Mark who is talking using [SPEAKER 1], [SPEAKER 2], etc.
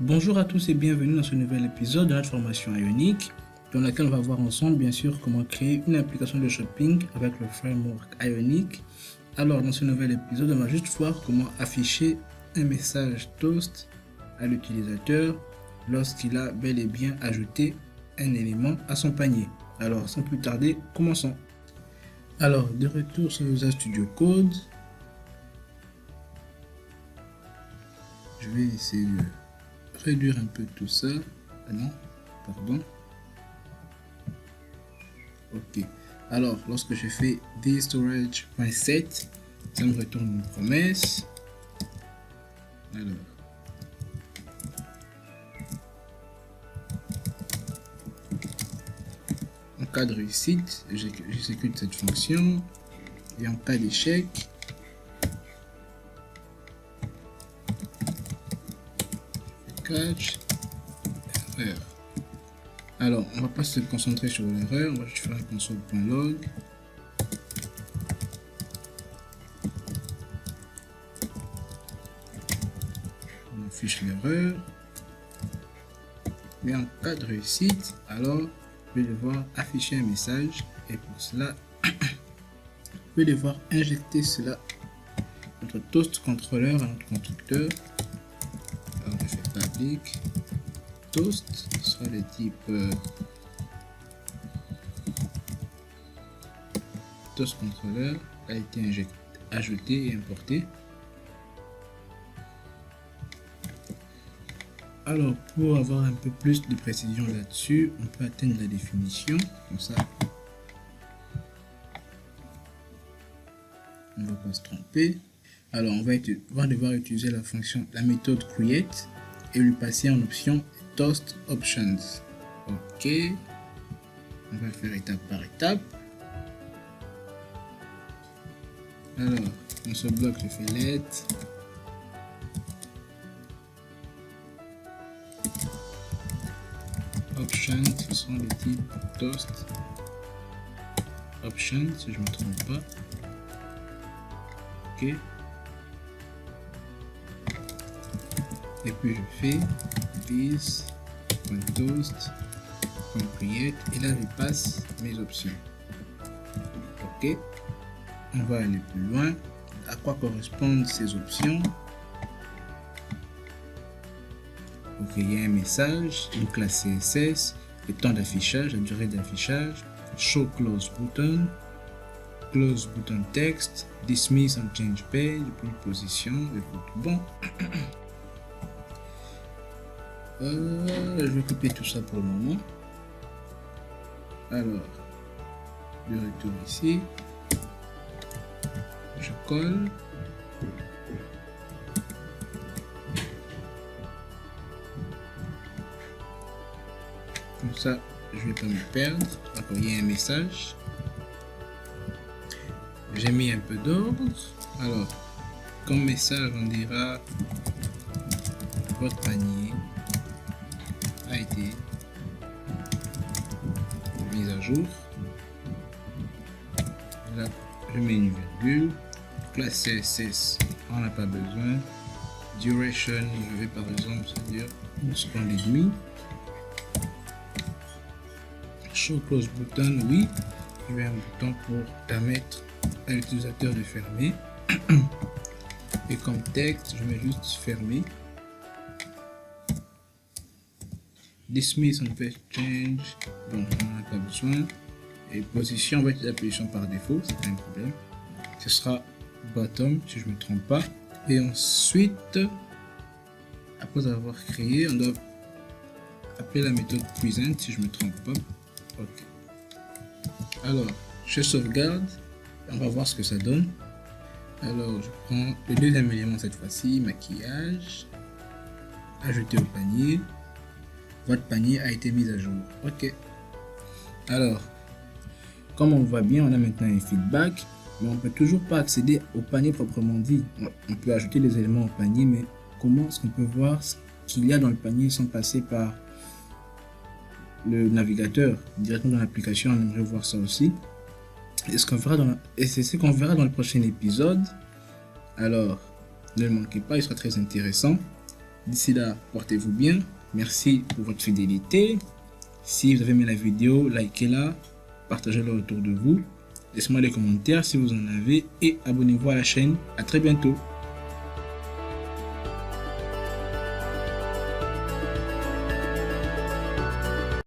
[SPEAKER 1] Bonjour à tous et bienvenue dans ce nouvel épisode de notre formation Ionic, dans laquelle on va voir ensemble bien sûr comment créer une application de shopping avec le framework Ionic. Alors dans ce nouvel épisode, on va juste voir comment afficher un message toast à l'utilisateur lorsqu'il a bel et bien ajouté un élément à son panier. Alors sans plus tarder, commençons. Alors de retour sur Visual Studio Code, je vais essayer de réduire un peu tout ça. Ah non, pardon. Ok. Alors, lorsque je fais vstorage.set, ça me retourne une promesse. Alors, en cas de réussite, j'exécute cette fonction. Et en cas d'échec, catch erreur. Alors, on va pas se concentrer sur l'erreur, on va juste faire un console.log. On affiche l'erreur. Mais en cas de réussite, alors je vais devoir afficher un message et pour cela, je vais devoir injecter cela notre toast controller à notre constructeur. Alors je fais public toast sera de type toast controller a été ajouté et importé. Alors pour avoir un peu plus de précision là-dessus, on peut atteindre la définition comme ça. On ne va pas se tromper. Alors on va devoir utiliser la méthode create et lui passer en option toast options. Ok, on va le faire étape par étape. Alors dans ce bloc je fais let options, ce sont les types toast options si je ne me trompe pas. Ok, et puis je fais this.toast.create et là je passe mes options. Ok, on va aller plus loin. À quoi correspondent ces options? Ok, il y a un message, une classe CSS, le temps d'affichage, la durée d'affichage, show close button text, dismiss and change page, puis position, et tout bon. Je vais copier tout ça pour le moment. Alors, de retour ici, je colle. Comme ça, je vais pas me perdre. D'accord, il y a un message. J'ai mis un peu d'ordre. Alors, comme message, on dira votre panier a été mise à jour. Là, je mets une virgule. Classe CSS, on n'a pas besoin. Duration, je vais par exemple se dire 1 seconde et demie. Show close button, oui, je vais un bouton pour permettre à l'utilisateur de fermer. Et comme texte, je mets juste fermer. Dismiss on fait change, bon, on n'en a pas besoin. Et position, on va utiliser la position par défaut, c'est pas un problème. Ce sera bottom si je ne me trompe pas. Et ensuite, après avoir créé, on doit appeler la méthode present si je ne me trompe pas. Ok. Alors, je sauvegarde. On va voir ce que ça donne. Alors, je prends le deuxième élément cette fois-ci, maquillage. Ajouter au panier. Votre panier a été mis à jour. Ok. Alors, comme on voit bien, on a maintenant un feedback. Mais on ne peut toujours pas accéder au panier proprement dit. On peut ajouter des éléments au panier, mais comment est-ce qu'on peut voir ce qu'il y a dans le panier sans passer par le navigateur directement dans l'application? On aimerait voir ça aussi. Et c'est ce qu'on verra dans le prochain épisode. Alors, ne le manquez pas, il sera très intéressant. D'ici là, portez-vous bien. Merci pour votre fidélité. Si vous avez aimé la vidéo, likez-la, partagez-la autour de vous. Laissez-moi des commentaires si vous en avez et abonnez-vous à la chaîne. À très bientôt.